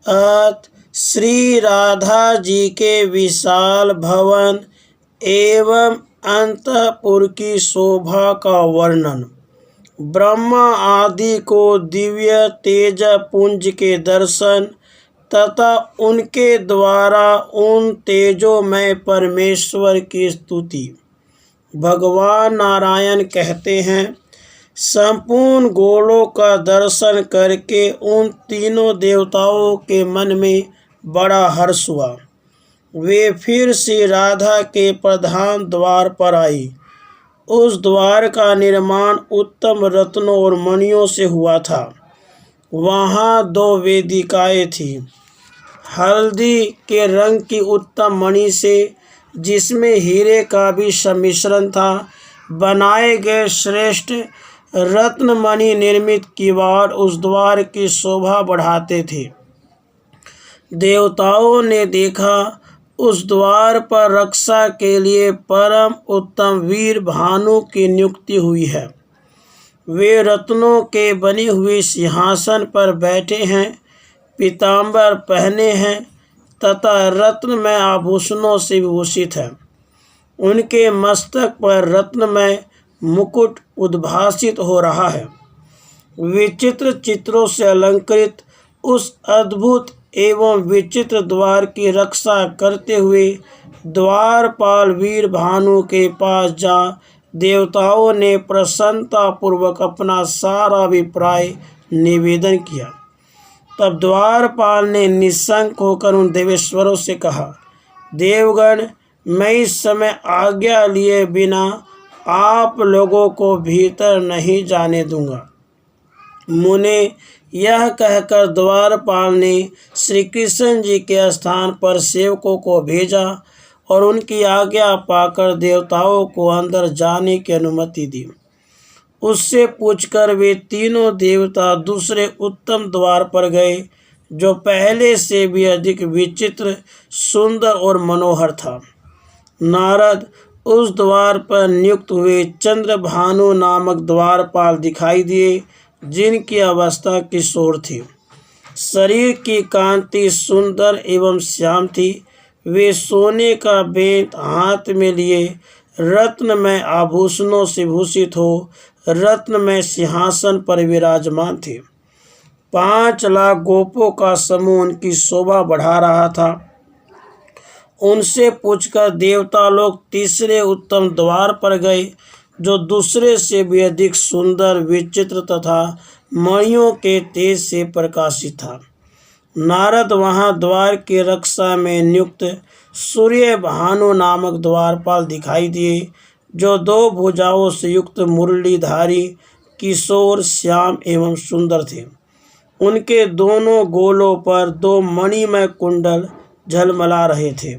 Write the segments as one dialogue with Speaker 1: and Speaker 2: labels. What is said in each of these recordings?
Speaker 1: अत श्री राधा जी के विशाल भवन एवं अंतपुर की शोभा का वर्णन, ब्रह्मा आदि को दिव्य तेज पुंज के दर्शन तथा उनके द्वारा उन तेजोमय परमेश्वर की स्तुति। भगवान नारायण कहते हैं, संपूर्ण गोलों का दर्शन करके उन तीनों देवताओं के मन में बड़ा हर्ष हुआ। वे फिर श्री राधा के प्रधान द्वार पर आई। उस द्वार का निर्माण उत्तम रत्नों और मणियों से हुआ था। वहाँ 2 वेदिकाएं थीं। हल्दी के रंग की उत्तम मणि से, जिसमें हीरे का भी सम्मिश्रण था, बनाए गए श्रेष्ठ रत्नमणि निर्मित किवाड़ उस द्वार की शोभा बढ़ाते थे। देवताओं ने देखा, उस द्वार पर रक्षा के लिए परम उत्तम वीर भानु की नियुक्ति हुई है। वे रत्नों के बने हुए सिंहासन पर बैठे हैं, पीताम्बर पहने हैं तथा रत्नमय आभूषणों से विभूषित हैं। उनके मस्तक पर रत्नमय मुकुट उद्भासित हो रहा है। विचित्र चित्रों से अलंकृत उस अद्भुत एवं विचित्र द्वार की रक्षा करते हुए द्वारपाल वीर भानु के पास जा देवताओं ने प्रसन्नतापूर्वक अपना सारा अभिप्राय निवेदन किया। तब द्वारपाल ने निशंक होकर उन देवेश्वरों से कहा, देवगण, मैं इस समय आज्ञा लिए बिना आप लोगों को भीतर नहीं जाने दूंगा। मुने यह कहकर द्वारपाल ने श्री कृष्ण जी के स्थान पर सेवकों को भेजा और उनकी आज्ञा पाकर देवताओं को अंदर जाने की अनुमति दी। उससे पूछकर वे तीनों देवता दूसरे उत्तम द्वार पर गए, जो पहले से भी अधिक विचित्र, सुंदर और मनोहर था। नारद उस द्वार पर नियुक्त हुए चंद्रभानु नामक द्वारपाल दिखाई दिए, जिनकी अवस्था किशोर थी। शरीर की कांति सुंदर एवं श्याम थी। वे सोने का बेंत हाथ में लिए रत्नमय आभूषणों से भूषित हो रत्नमय सिंहासन पर विराजमान थे। 5 लाख गोपों का समूह उनकी शोभा बढ़ा रहा था। उनसे पूछकर देवता लोग तीसरे उत्तम द्वार पर गए, जो दूसरे से भी अधिक सुंदर, विचित्र तथा मणियों के तेज से प्रकाशित था। नारद वहां द्वार की रक्षा में नियुक्त सूर्य भानु नामक द्वारपाल दिखाई दिए, जो 2 भुजाओं से युक्त मुरलीधारी, किशोर, श्याम एवं सुंदर थे। उनके दोनों गोलों पर 2 मणिमय कुंडल झलमला रहे थे।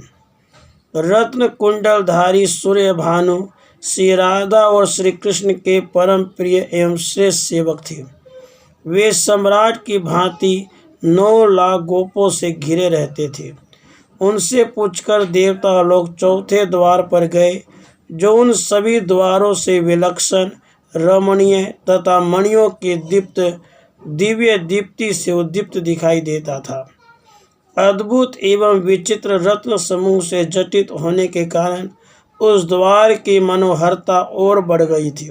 Speaker 1: रत्न कुंडलधारी सूर्य भानु श्री राधा और श्री कृष्ण के परम प्रिय एवं श्रेष्ठ सेवक थे। वे सम्राट की भांति 9 लाख गोपों से घिरे रहते थे। उनसे पूछकर देवता लोग चौथे द्वार पर गए, जो उन सभी द्वारों से विलक्षण, रमणीय तथा मणियों की दिव्य दीप्ति से उद्दीप्त दिखाई देता था। अद्भुत एवं विचित्र रत्न समूह से जटित होने के कारण उस द्वार की मनोहरता और बढ़ गई थी।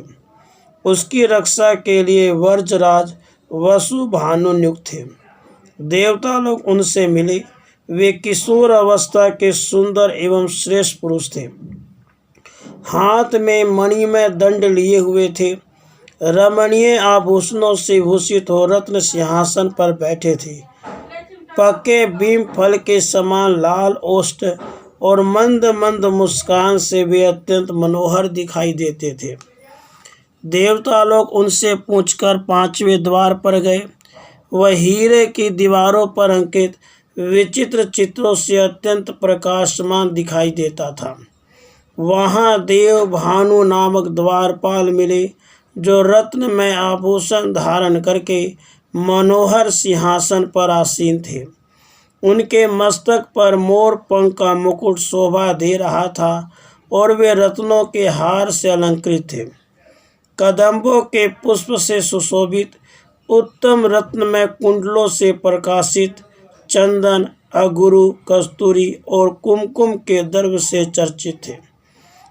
Speaker 1: उसकी रक्षा के लिए वर्जराज वसु भानु नियुक्त थे। देवता लोग उनसे मिले। वे किशोर अवस्था के सुंदर एवं श्रेष्ठ पुरुष थे। हाथ में मणिमय दंड लिए हुए थे। रमणीय आभूषणों से भूषित हो रत्न सिंहासन पर बैठे थे। पके भीम फल के समान लाल ओष्ठ और मंद मंद मुस्कान से वे अत्यंत मनोहर दिखाई देते थे। देवता लोग उनसे पूछकर 5वें द्वार पर गए। वह हीरे की दीवारों पर अंकित विचित्र चित्रों से अत्यंत प्रकाशमान दिखाई देता था। वहाँ देव भानु नामक द्वारपाल मिले, जो रत्नमय आभूषण धारण करके मनोहर सिंहासन पर आसीन थे। उनके मस्तक पर मोर पंख का मुकुट शोभा दे रहा था और वे रत्नों के हार से अलंकृत थे। कदम्बों के पुष्प से सुशोभित, उत्तम रत्नमय कुंडलों से प्रकाशित, चंदन, अगुरु, कस्तूरी और कुमकुम के द्रव्य से चर्चित थे।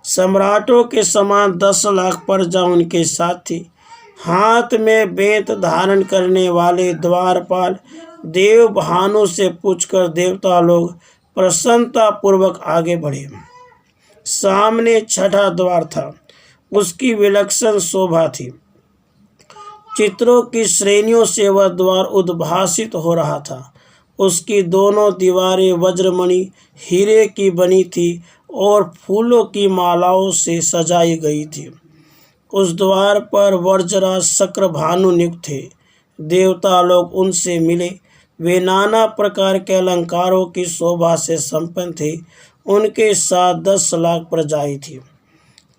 Speaker 1: सम्राटों के समान 10 लाख प्रजा उनके साथ थी। हाथ में बेंत धारण करने वाले द्वारपाल देव भानु से पूछकर देवता लोग प्रसन्नता पूर्वक आगे बढ़े। सामने छठा द्वार था, उसकी विलक्षण शोभा थी। चित्रों की श्रेणियों से वह द्वार उद्भासित हो रहा था। उसकी दोनों दीवारें वज्रमणि हीरे की बनी थी और फूलों की मालाओं से सजाई गई थी। उस द्वार पर वर्जराज शक्रभानु नियुक्त थे। देवता लोग उनसे मिले। वे नाना प्रकार के अलंकारों की शोभा से संपन्न थे। उनके साथ 10 लाख प्रजाएं थी।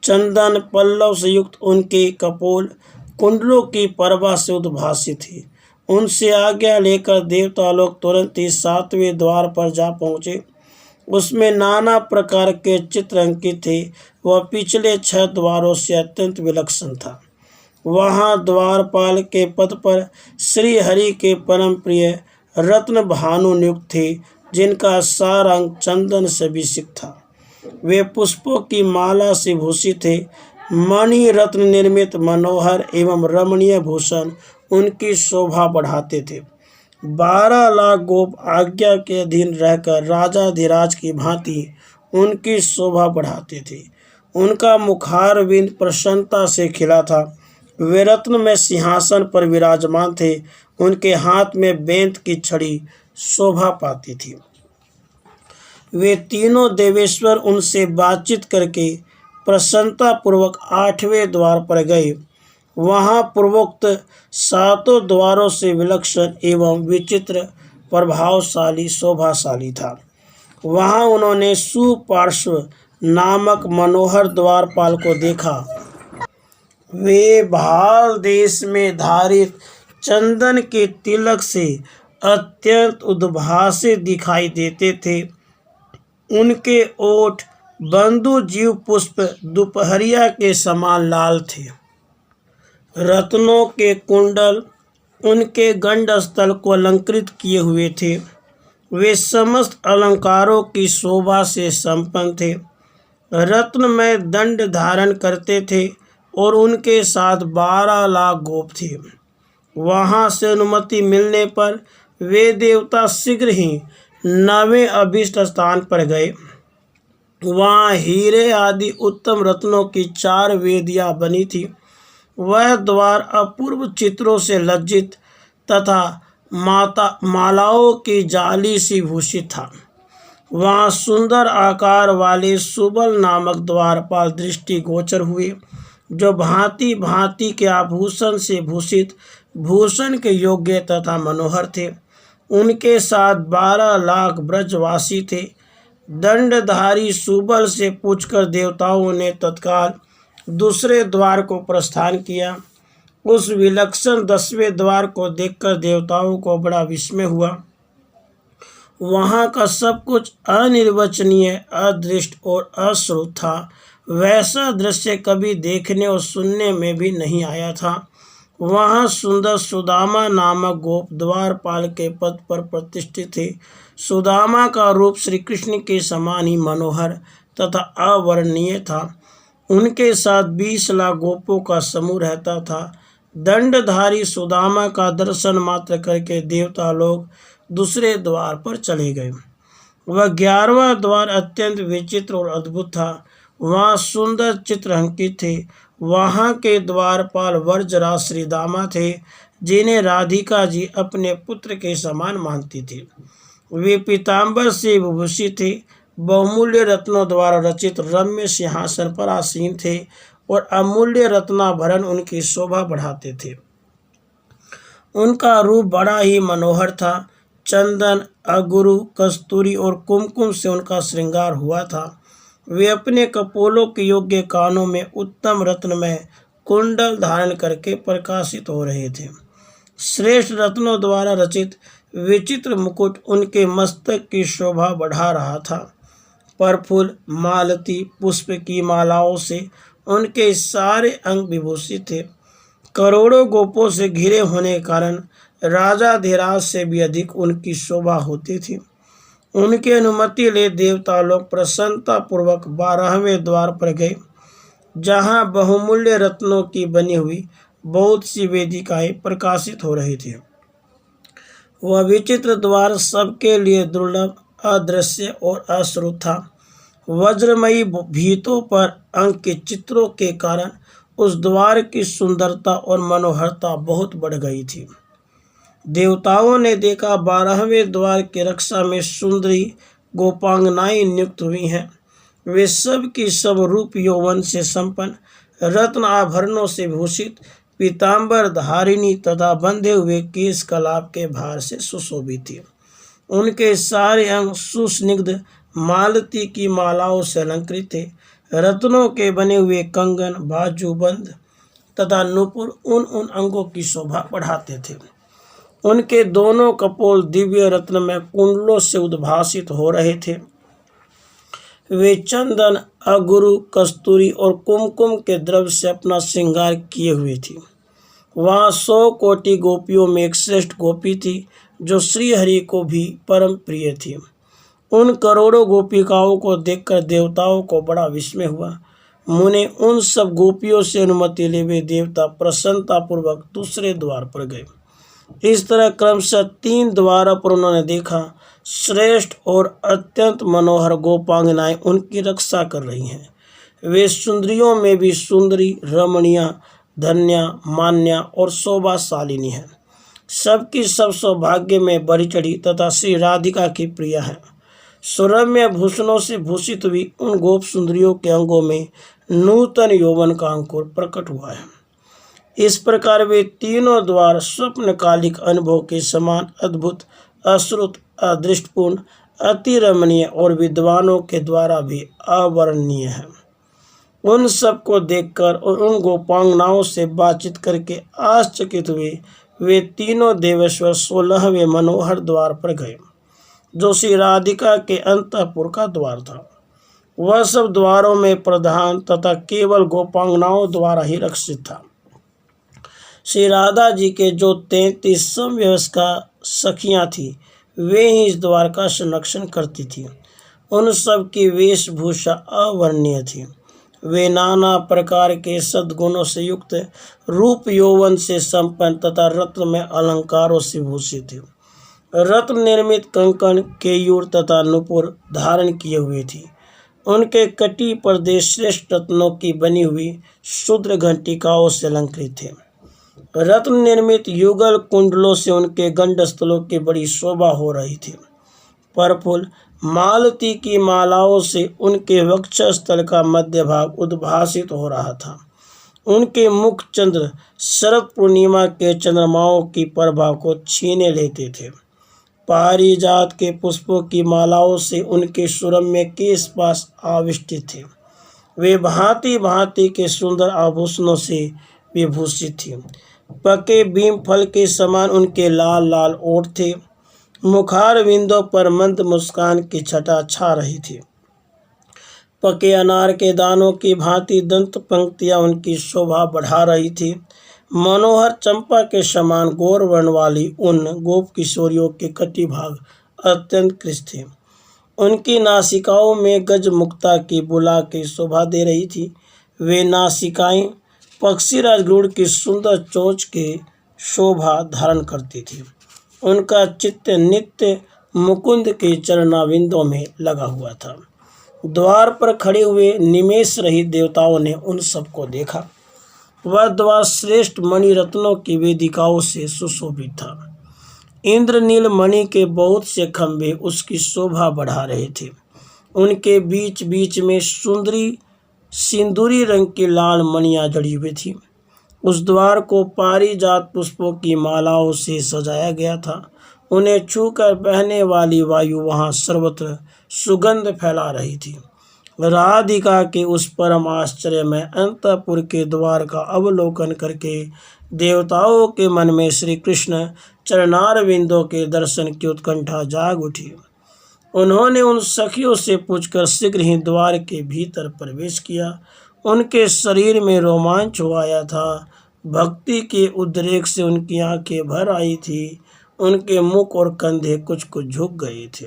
Speaker 1: चंदन पल्लव से युक्त उनके कपोल कुंडलों की प्रभा से उद्भासित थी। उनसे आज्ञा लेकर देवता लोग तुरंत ही 7वें द्वार पर जा पहुँचे। उसमें नाना प्रकार के चित्र अंकित थे। वह पिछले 6 द्वारों से अत्यंत विलक्षण था। वहाँ द्वारपाल के पद पर श्री हरि के परम प्रिय रत्न भानु नियुक्त थे, जिनका सारा अंग चंदन से अभिषिक्त था। वे पुष्पों की माला से भूषित थे। मणि रत्न निर्मित मनोहर एवं रमणीय भूषण उनकी शोभा बढ़ाते थे। 12 लाख गोप आज्ञा के अधीन रहकर राजाधिराज की भांति उनकी शोभा बढ़ाते थे। उनका मुखारविंद प्रसन्नता से खिला था। वे रत्न में सिंहासन पर विराजमान थे। उनके हाथ में बेंत की छड़ी शोभा पाती थी। वे तीनों देवेश्वर उनसे बातचीत करके प्रसन्नता पूर्वक 8वें द्वार पर गए। वहाँ पूर्वोक्त 7 द्वारों से विलक्षण एवं विचित्र प्रभावशाली शोभाशाली था। वहाँ उन्होंने सुपार्श्व नामक मनोहर द्वारपाल को देखा। वे भाल देश में धारित चंदन के तिलक से अत्यंत उद्भासित दिखाई देते थे। उनके ओठ बंधु जीव पुष्प दोपहरिया के समान लाल थे। रत्नों के कुंडल उनके गंडस्थल को अलंकृत किए हुए थे। वे समस्त अलंकारों की शोभा से संपन्न थे। रत्नमय दंड धारण करते थे और उनके साथ 12 लाख गोप थे। वहाँ से अनुमति मिलने पर वे देवता शीघ्र ही 9वें अभीष्ट स्थान पर गए। वहाँ हीरे आदि उत्तम रत्नों की 4 वेदियाँ बनी थी। वह द्वार अपूर्व चित्रों से लज्जित तथा मालाओं की जाली से भूषित था। वहाँ सुंदर आकार वाले सुबल नामक द्वारपाल दृष्टि गोचर हुए, जो भांति भांति के आभूषण से भूषित भूषण के योग्य तथा मनोहर थे। उनके साथ 12 लाख ब्रजवासी थे। दंडधारी सुबल से पूछकर देवताओं ने तत्काल दूसरे द्वार को प्रस्थान किया। उस विलक्षण 10वें द्वार को देखकर देवताओं को बड़ा विस्मय हुआ। वहाँ का सब कुछ अनिर्वचनीय, अदृष्ट और अश्रुत था। वैसा दृश्य कभी देखने और सुनने में भी नहीं आया था। वहाँ सुंदर सुदामा नामक गोप द्वारपाल के पद पर प्रतिष्ठित थे। सुदामा का रूप श्री कृष्ण के समान ही मनोहर तथा अवर्णनीय था। उनके साथ 20 लाख गोपों का समूह रहता था। दंडधारी सुदामा का दर्शन मात्र करके देवता लोग दूसरे द्वार पर चले गए। वह 11वां द्वार अत्यंत विचित्र और अद्भुत था। वहाँ सुंदर चित्र अंकित थे। वहाँ के द्वारपाल वर्जराज श्रीदामा थे, जिन्हें राधिका जी अपने पुत्र के समान मानती थी। वे पीताम्बर से विभूषित थे। बहुमूल्य रत्नों द्वारा रचित रम्य सिंहासन पर आसीन थे और अमूल्य रत्नाभरण उनकी शोभा बढ़ाते थे। उनका रूप बड़ा ही मनोहर था। चंदन, अगुरु, कस्तूरी और कुमकुम से उनका श्रृंगार हुआ था। वे अपने कपोलों के योग्य कानों में उत्तम रत्न में कुंडल धारण करके प्रकाशित हो रहे थे। श्रेष्ठ रत्नों द्वारा रचित विचित्र मुकुट उनके मस्तक की शोभा बढ़ा रहा था। परफुल, मालती, पुष्प की मालाओं से उनके सारे अंग विभूषित थे। करोड़ों गोपों से घिरे होने के कारण राजाधिराज से भी अधिक उनकी शोभा होती थी। उनकी अनुमति ले देवता लोग प्रसन्नता पूर्वक 12वें द्वार पर गए, जहाँ बहुमूल्य रत्नों की बनी हुई बहुत सी वेदिकाएं प्रकाशित हो रही थी। वह विचित्र द्वार सबके लिए दुर्लभ, अदृश्य और अश्रुत था। वज्रमयी भीतों पर अंकित चित्रों के कारण उस द्वार की सुंदरता और मनोहरता बहुत बढ़ गई थी। देवताओं ने देखा 12वें द्वार की रक्षा में सुंदरी गोपांगनाएं नियुक्त हुई हैं। वे सब की सब रूप यौवन से संपन्न, रत्न आभरणों से भूषित, पीताम्बर धारिणी तथा बंधे हुए केश कलाप के भार से सुशोभित थी। उनके सारे अंग सुस्निग्ध मालती की मालाओं से अलंकृत थे। रत्नों के बने हुए कंगन, बाजूबंद तथा नूपुर उन अंगों की शोभा बढ़ाते थे। उनके दोनों कपोल दिव्य रत्न में कुंडलों से उद्भासित हो रहे थे। वे चंदन, अगुरु, कस्तूरी और कुमकुम के द्रव्य से अपना श्रृंगार किए हुए थी। वहाँ 100 कोटि गोपियों में एक श्रेष्ठ गोपी थी, जो श्रीहरि को भी परम प्रिय थी। उन करोड़ों गोपिकाओं को देखकर देवताओं को बड़ा विस्मय हुआ। मुने उन सब गोपियों से अनुमति ले वे देवता प्रसन्नतापूर्वक दूसरे द्वार पर गए। इस तरह क्रमशः 3 द्वारों पर उन्होंने देखा। श्रेष्ठ और अत्यंत मनोहर गोपांगनाएं उनकी रक्षा कर रही हैं। वे सुंदरियों में भी सुंदरी, रमणीय, धन्या, मान्या और शोभाशालिनी हैं। सबकी सब सौभाग्य में बढ़ी चढ़ी तथा श्री राधिका की प्रिया है। सुरम्य भूषणों से भूषित हुई उन गोप सुंदरियों के अंगों में नूतन यौवन का अंकुर प्रकट हुआ है। इस प्रकार वे तीनों द्वार स्वप्नकालिक अनुभव के समान अद्भुत, अश्रुत, अदृष्टपूर्ण, अति रमणीय और विद्वानों के द्वारा भी अवर्णनीय है। उन सब को देखकर और उन गोपांगनाओं से बातचीत करके आश्चर्यचकित हुए वे तीनों देवेश्वर 16वें मनोहर द्वार पर गए, जो श्री राधिका के अंतःपुर का द्वार था। वह सब द्वारों में प्रधान तथा केवल गोपांगनाओं द्वारा ही रक्षित था। श्री राधा जी के जो 33 समवयस्का सखियां थीं, वे ही इस द्वार का संरक्षण करती थीं। उन सब की वेशभूषा अवर्णनीय थी। वे नाना प्रकार के सद्गुणों से युक्त, रूप यौवन से संपन्न तथा रत्न में अलंकारों से भूषित थी। रत्न निर्मित कंकण, केयूर तथा नुपुर धारण किए हुए थी। उनके कटी प्रदेश श्रेष्ठ रत्नों की बनी हुई शुद्र घंटिकाओं से अलंकृत थे। रत्न निर्मित युगल कुंडलों से उनके गंडस्थलों की बड़ी शोभा हो रही थी। परफुल मालती की मालाओं से उनके वक्षस्थल का मध्य भाग उद्भासित हो रहा था। उनके मुख चंद्र शरद पूर्णिमा के चंद्रमाओं की प्रभा को छीने लेते थे। पारिजात के पुष्पों की मालाओं से उनके सुरम्य केश पास आविष्टित थे। वे भांति भांति के सुंदर आभूषणों से विभूषित थी। पके बीम फल के समान उनके लाल लाल ओठ थे। मुखार बिंदों पर मंद मुस्कान की छटा छा रही थी। पके अनार के दानों की भांति दंत पंक्तियां उनकी शोभा बढ़ा रही थी। मनोहर चंपा के समान गौर वर्ण वाली उन गोप किशोरियों के कटी भाग अत्यंत कृष्ण थे। उनकी नासिकाओं में गज मुक्ता की बुला की शोभा दे रही थी। वे नासिकाएं पक्षीराज गरुड़ की सुंदर चोंच की शोभा धारण करती थी। उनका चित्त नित्य मुकुंद के चरणाविंदों में लगा हुआ था। द्वार पर खड़े हुए निमेष रहित देवताओं ने उन सबको देखा। वह द्वार श्रेष्ठ मणि रत्नों की वेदिकाओं से सुशोभित था। इंद्रनील मणि के बहुत से खंभे उसकी शोभा बढ़ा रहे थे। उनके बीच बीच में सुंदरी सिंदूरी रंग की लाल मणियां जड़ी हुई थी। उस द्वार को पारिजात पुष्पों की मालाओं से सजाया गया था। उन्हें छूकर बहने वाली वायु वहां सर्वत्र सुगंध फैला रही थी। राधिका के उस परम आश्चर्य में अंतःपुर के द्वार का अवलोकन करके देवताओं के मन में श्री कृष्ण चरणारविंदों के दर्शन की उत्कंठा जाग उठी। उन्होंने उन सखियों से पूछकर शीघ्र ही द्वार के भीतर प्रवेश किया। उनके शरीर में रोमांच हो आया था। भक्ति के उद्रेक से उनकी आंखें भर आई थी, उनके मुख और कंधे कुछ कुछ झुक गए थे।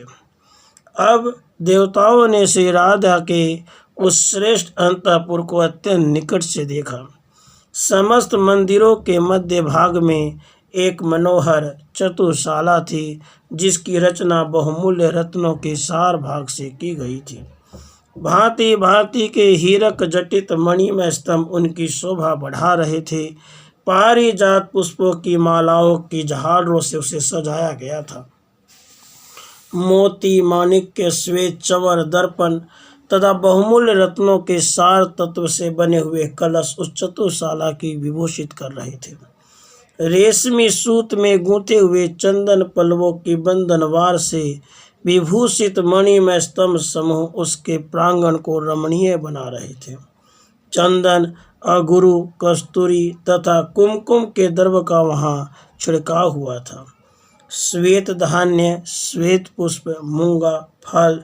Speaker 1: अब देवताओं ने श्री राधा के उस श्रेष्ठ अंतःपुर को अत्यंत निकट से देखा। समस्त मंदिरों के मध्य भाग में एक मनोहर चतुशाला थी, जिसकी रचना बहुमूल्य रत्नों के सार भाग से की गई थी। भांति भांति के हीरक जटित मणिमय स्तंभ उनकी शोभा बढ़ा रहे थे। पारिजात पुष्पों की मालाओं की झालरों से उसे सजाया गया था। मोती, माणिक्य, श्वेत, चंवर, दर्पण तथा बहुमूल्य रत्नों के सार तत्व से बने हुए कलश उस चतुशाला की विभूषित कर रहे थे। रेशमी सूत में गूंथे हुए चंदन पल्लवों की बंधनवार से विभूषित मणिमय स्तंभ समूह उसके प्रांगण को रमणीय बना रहे थे। चंदन, अगुरु, कस्तूरी तथा कुमकुम के द्रव्य का वहाँ छिड़काव हुआ था। श्वेत धान्य, श्वेत पुष्प, मूंगा, फल,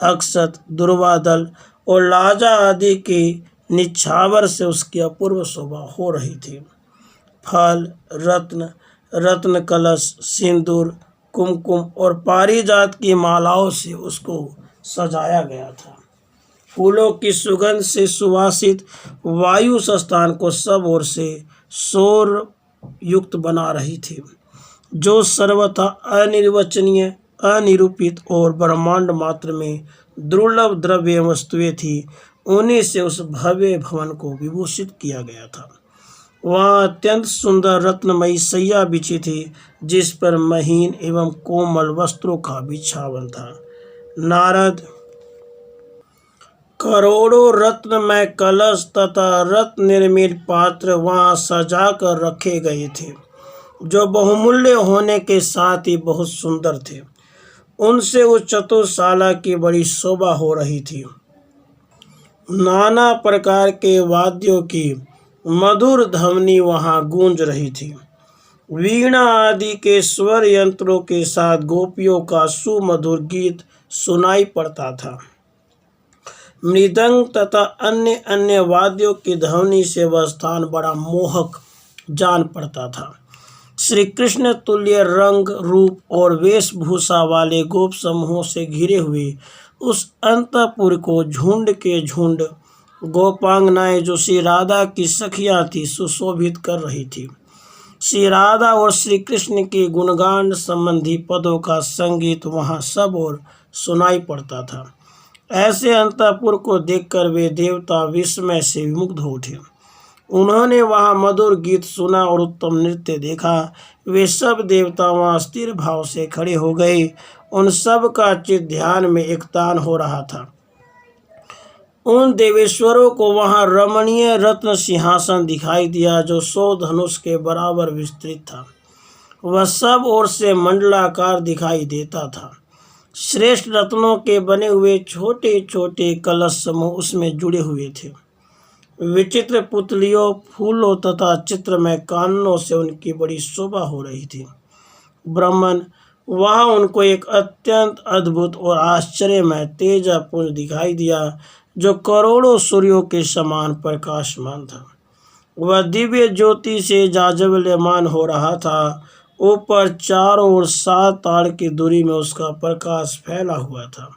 Speaker 1: अक्षत, दुर्वादल और लाजा आदि के निछावर से उसकी अपूर्व शोभा हो रही थी। फल, रत्न, रत्न कलश, सिंदूर, कुमकुम और पारिजात की मालाओं से उसको सजाया गया था। फूलों की सुगंध से सुवासित वायु उस स्थान को सब ओर से शोर युक्त बना रही थी, जो सर्वथा अनिर्वचनीय, अनिरूपित और ब्रह्मांड मात्र में दुर्लभ द्रव्य वस्तुएं थी। उन्हीं से उस भव्य भवन को विभूषित किया गया था। वहाँ अत्यंत सुंदर रत्नमयी सैया बिछी थी, जिस पर महीन एवं कोमल वस्त्रों का बिछावन था। नारद करोड़ों रत्नमय कलश तथा रत्न निर्मित पात्र वहाँ सजा कर रखे गए थे, जो बहुमूल्य होने के साथ ही बहुत सुंदर थे। उनसे उस चतुशाला की बड़ी शोभा हो रही थी। नाना प्रकार के वाद्यों की मधुर ध्वनि वहाँ गूंज रही थी। वीणा आदि के स्वर यंत्रों के साथ गोपियों का सुमधुर गीत सुनाई पड़ता था। मृदंग तथा अन्य अन्य वाद्यों की ध्वनि से वह स्थान बड़ा मोहक जान पड़ता था। श्री कृष्ण तुल्य रंग, रूप और वेशभूषा वाले गोप समूहों से घिरे हुए उस अंतःपुर को झुंड के झुंड गोपांगनाएं, जो श्री राधा की सखियां थी, सुशोभित कर रही थी। श्री राधा और श्री कृष्ण के गुणगान संबंधी पदों का संगीत वहां सब ओर सुनाई पड़ता था। ऐसे अंतःपुर को देखकर वे देवता विस्मय से विमुग्ध हो उठे। उन्होंने वहां मधुर गीत सुना और उत्तम नृत्य देखा। वे सब देवता वहां स्थिर भाव से खड़े हो गए। उन सब का चित्त ध्यान में एकतान हो रहा था। उन देवेश्वरों को वहां रमणीय रत्न सिंहासन दिखाई दिया, जो 100 धनुष के बराबर विस्तृत था। वह सब ओर से मंडलाकार दिखाई देता था। श्रेष्ठ रत्नों के बने हुए छोटे छोटे कलश समूह उसमें जुड़े हुए थे। विचित्र पुतलियों, फूलों तथा चित्रमय काननों से उनकी बड़ी शोभा हो रही थी। ब्राह्मण वहाँ उनको एक अत्यंत अद्भुत और आश्चर्यमय तेजपुंज दिखाई दिया, जो करोड़ों सूर्यों के समान प्रकाशमान था। वह दिव्य ज्योति से जाज्वल्यमान हो रहा था। ऊपर चारों ओर 7 ताड़ की दूरी में उसका प्रकाश फैला हुआ था।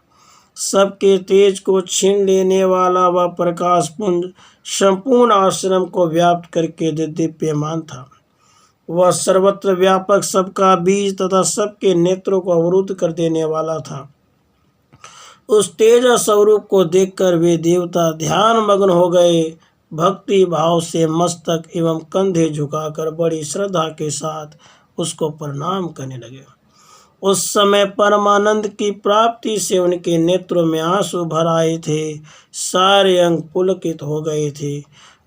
Speaker 1: सबके तेज को छीन लेने वाला वह प्रकाश पुंज संपूर्ण आश्रम को व्याप्त करके दीप्यमान था। वह सर्वत्र व्यापक, सबका बीज तथा सबके नेत्रों को अवरुद्ध कर देने वाला था। उस तेज स्वरूप को देखकर वे देवता ध्यान मग्न हो गए। भक्ति भाव से मस्तक एवं कंधे झुकाकर बड़ी श्रद्धा के साथ उसको प्रणाम करने लगे। उस समय परमानंद की प्राप्ति से उनके नेत्रों में आंसू भर आए थे। सारे अंग पुलकित हो गए थे।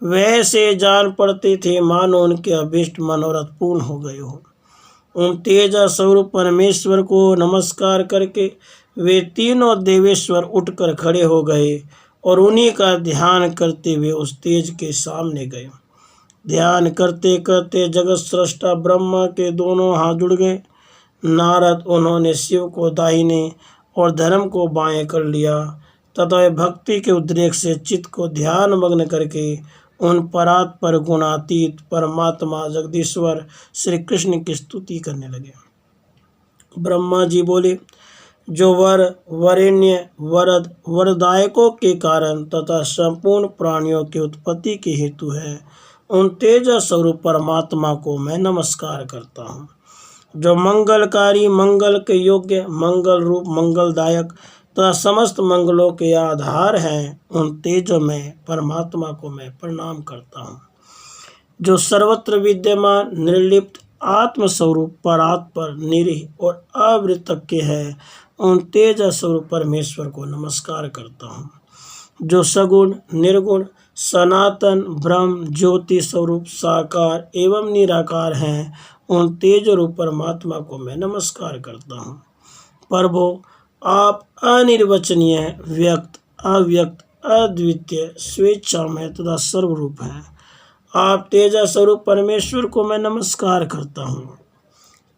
Speaker 1: वैसे जान पड़ते थे मानो उनके अभीष्ट मनोरथ पूर्ण हो गए हो। उन तेजा स्वरूप परमेश्वर को नमस्कार करके वे तीनों देवेश्वर उठकर खड़े हो गए और उन्हीं का ध्यान करते हुए उस तेज के सामने गए। ध्यान करते करते जगत सृष्टा ब्रह्मा के दोनों हाथ जुड़ गए। नारद उन्होंने शिव को दाहिने और धर्म को बाएं कर लिया तथा भक्ति के उद्रेक से चित्त को ध्यान मग्न करके उन परात्पर गुणातीत परमात्मा जगदीश्वर श्री कृष्ण की स्तुति करने लगे। ब्रह्मा जी बोले, जो वर वरेण्य वरद वरदायकों के कारण तथा संपूर्ण प्राणियों की उत्पत्ति के हेतु है, उन तेज स्वरूप परमात्मा को मैं नमस्कार करता हूँ। जो मंगलकारी मंगल के योग्य मंगल रूप मंगलदायक तथा समस्त मंगलों के आधार हैं, उन तेजोमय परमात्मा को मैं प्रणाम करता हूँ। जो सर्वत्र विद्यमान निर्लिप्त आत्मस्वरूप परात्पर निरीह और अवृतज्ञ है, उन तेज स्वरूप परमेश्वर को नमस्कार करता हूँ। जो सगुण निर्गुण सनातन ब्रह्म ज्योति स्वरूप साकार एवं निराकार हैं, उन तेज रूप परमात्मा को मैं नमस्कार करता हूँ। प्रभु, आप अनिर्वचनीय व्यक्त अव्यक्त अद्वितीय स्वेच्छामय तथा सर्वरूप हैं। आप तेजा स्वरूप परमेश्वर को मैं नमस्कार करता हूँ।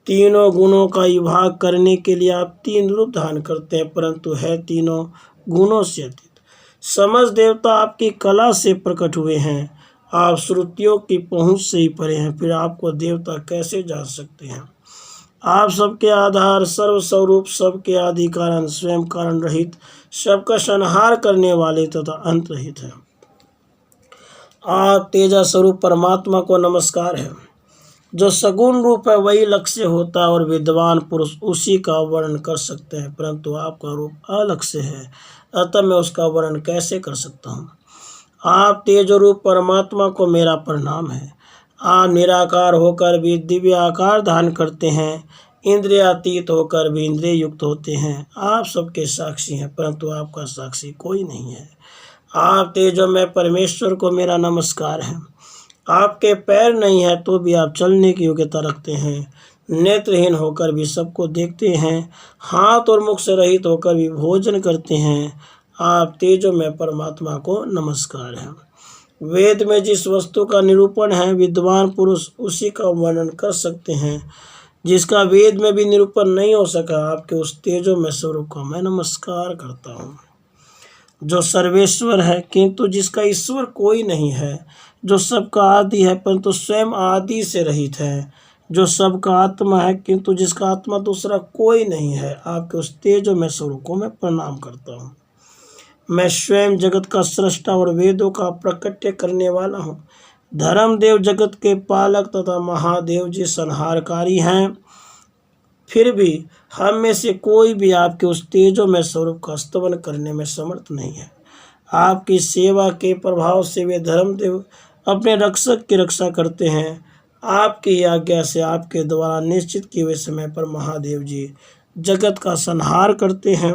Speaker 1: तीनों गुणों का विभाग करने के लिए आप तीन रूप धारण करते हैं, परंतु है तीनों गुणों से अतीत। समस्त देवता आपकी कला से प्रकट हुए हैं। आप श्रुतियों की पहुँच से ही परे हैं, फिर आपको देवता कैसे जान सकते हैं? आप सबके आधार सर्वस्वरूप सबके आदि कारण स्वयं कारण रहित सबका संहार करने वाले तथा अंत रहित हैं। आप तेजा स्वरूप परमात्मा को नमस्कार है। जो सगुण रूप है वही लक्ष्य होता है और विद्वान पुरुष उसी का वर्णन कर सकते हैं, परंतु आपका रूप अलक्ष्य है, अतः मैं उसका वर्णन कैसे कर सकता हूँ? आप तेज रूप परमात्मा को मेरा प्रणाम है। आप निराकार होकर भी दिव्य आकार धारण करते हैं, इंद्रियातीत होकर भी इंद्रिय युक्त होते हैं। आप सबके साक्षी हैं, परंतु आपका साक्षी कोई नहीं है। आप तेजोमय परमेश्वर को मेरा नमस्कार है। आपके पैर नहीं है तो भी आप चलने की योग्यता रखते हैं, नेत्रहीन होकर भी सबको देखते हैं, हाथ और मुख से रहित होकर भी भोजन करते हैं। आप तेजोमय परमात्मा को नमस्कार है। वेद में जिस वस्तु का निरूपण है, विद्वान पुरुष उसी का वर्णन कर सकते हैं। जिसका वेद में भी निरूपण नहीं हो सका, आपके उस तेजोमय स्वरूप का मैं नमस्कार करता हूँ। जो सर्वेश्वर है किंतु जिसका ईश्वर कोई नहीं है, जो सबका आदि है परंतु स्वयं आदि से रहित है, जो सबका आत्मा है किंतु जिसका आत्मा दूसरा कोई नहीं है, आपके उस तेजोमय स्वरूप को मैं प्रणाम करता हूँ। मैं स्वयं जगत का सृष्टा और वेदों का प्रकट्य करने वाला हूँ। धर्मदेव जगत के पालक तथा महादेव जी संहारकारी हैं, फिर भी हम में से कोई भी आपके उस तेजोमय स्वरूप का स्तवन करने में समर्थ नहीं है। आपकी सेवा के प्रभाव से वे धर्मदेव अपने रक्षक की रक्षा करते हैं। आपकी आज्ञा से आपके द्वारा निश्चित किए हुए समय पर महादेव जी जगत का संहार करते हैं।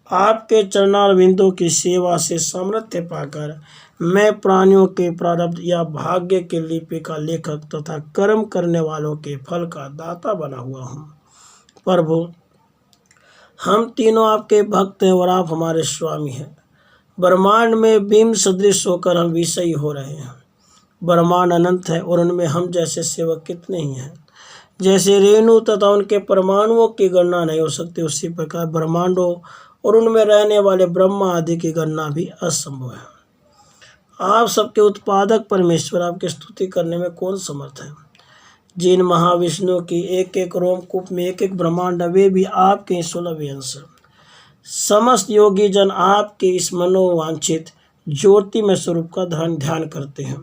Speaker 1: आपके चरणारविंदों की सेवा से सामर्थ्य पाकर मैं प्राणियों के प्रारब्ध या भाग्य के लिपि का लेखक तथा कर्म करने वालों के फल का दाता बना हुआ हूँ। प्रभु, हम तीनों आपके भक्त हैं और आप हमारे स्वामी हैं। ब्रह्मांड में बिंब सदृश होकर हम विषयी हो रहे हैं। ब्रह्मांड अनंत है और उनमें हम जैसे सेवक कितने ही हैं। जैसे रेणु तथा उनके परमाणुओं की गणना नहीं हो सकती, उसी प्रकार ब्रह्मांडों और उनमें रहने वाले ब्रह्मा आदि की गणना भी असंभव है। आप सबके उत्पादक परमेश्वर, आपकी स्तुति करने में कौन समर्थ है? जिन महाविष्णु की एक एक रोमकूप में एक एक ब्रह्मांड, वे भी आपके 16 अंश। समस्त योगी जन आपके इस मनोवांछित ज्योतिमय स्वरूप का ध्यान करते हैं,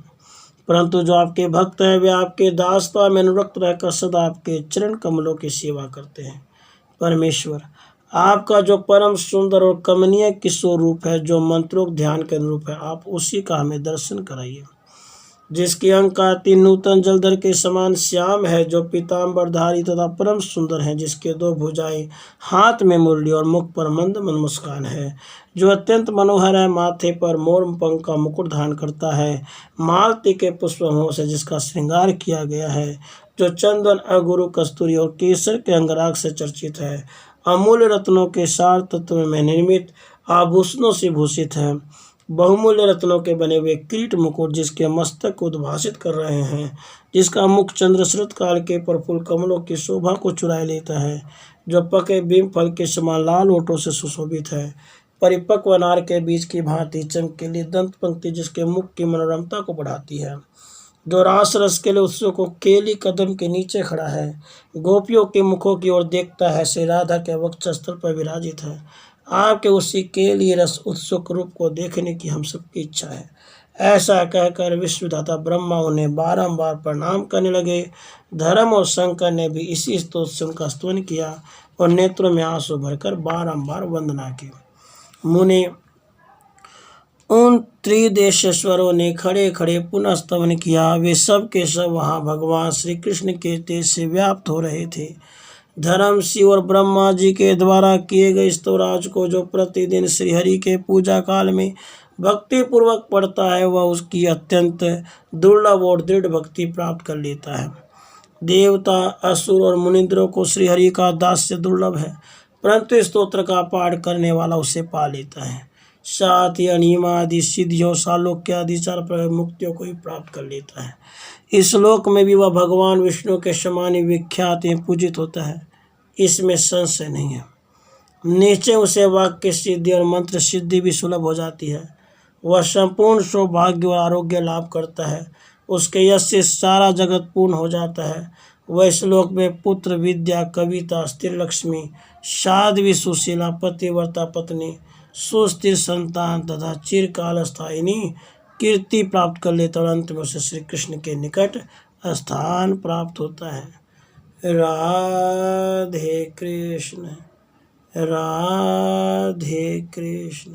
Speaker 1: परंतु जो आपके भक्त हैं वे आपके दासता में अनुरक्त रहकर सदा आपके चरण कमलों की सेवा करते हैं। परमेश्वर, आपका जो परम सुंदर और कमनीय किशोर रूप है, जो मंत्रों ध्यान के अनुरूप है, आप उसी का हमें दर्शन कराइए। जिसकी अंक आती नूतन जलधर के समान श्याम है, जो पीताम्बरधारी तथा परम सुंदर है, जिसके 2 भुजाएं हाथ में मुरली और मुख पर मंद मन मुस्कान है, जो अत्यंत मनोहर है, माथे पर मोर पंख का मुकुट धारण करता है, मालती के पुष्पों से जिसका श्रृंगार किया गया है, जो चंदन अगुरु कस्तूरी और केसर के अंगराग से चर्चित है, अमूल्य रत्नों के सार तत्व में निर्मित आभूषणों से भूषित है, बहुमूल्य रत्नों के बने हुए किरीट मुकुट जिसके मस्तक को उद्भासित कर रहे हैं, जिसका मुख चंद्र शरत काल के प्रफुल्ल कमलों की शोभा को चुराए लेता है, जो पके बिंब फल के समान लाल ओठों से सुशोभित है, परिपक्व अनार के बीज की भांति चमकीली दंत पंक्ति जिसके मुख की मनोरमता को बढ़ाती है। जो रास रस के लिए उत्सुक हो केली कदम के नीचे खड़ा है, गोपियों के मुखों की ओर देखता है, श्री राधा के वक्षस्थल पर विराजित है। आपके उसी केली रस उत्सुक रूप को देखने की हम सबकी इच्छा है। ऐसा कहकर विश्वदाता ब्रह्मा उन्हें बारंबार प्रणाम करने लगे। धर्म और शंकर ने भी इसी स्तोत्र से उनका स्तुति किया और नेत्रों में आंसू भरकर बारंबार वंदना की। मुनि उन त्रिदेशेश्वरों ने खड़े खड़े पुनः स्तवन किया। वे सब के सब वहाँ भगवान श्री कृष्ण के तेज से व्याप्त हो रहे थे। धर्म शिव और ब्रह्मा जी के द्वारा किए गए स्तवराज को जो प्रतिदिन श्रीहरि के पूजा काल में भक्ति पूर्वक पढ़ता है वह उसकी अत्यंत दुर्लभ और दृढ़ भक्ति प्राप्त कर लेता है। देवता असुर और मुनिंद्रों को श्रीहरि का दास्य दुर्लभ है, परंतु स्तोत्र का पाठ करने वाला उसे पा लेता है। साथ ही अनिमा आदि सिद्धियों सालोक्य आदि 4 प्रकार मुक्तियों को ही प्राप्त कर लेता है। इस लोक में भी वह भगवान विष्णु के समान ही विख्यात एवं पूजित होता है, इसमें संशय नहीं है। नीचे उसे वाक्य सिद्धि और मंत्र सिद्धि भी सुलभ हो जाती है। वह संपूर्ण सौभाग्य और आरोग्य लाभ करता है। उसके यश से सारा जगत पूर्ण हो जाता है। वह श्लोक में पुत्र विद्या कविता स्थिर लक्ष्मी साध्वी सुशीला पतिव्रता पत्नी सुस्थिर संतान तथा चिरकाल स्थायिनी कीर्ति प्राप्त कर लेता और अंत में उसे श्री कृष्ण के निकट स्थान प्राप्त होता है। राधे कृष्ण राधे कृष्ण।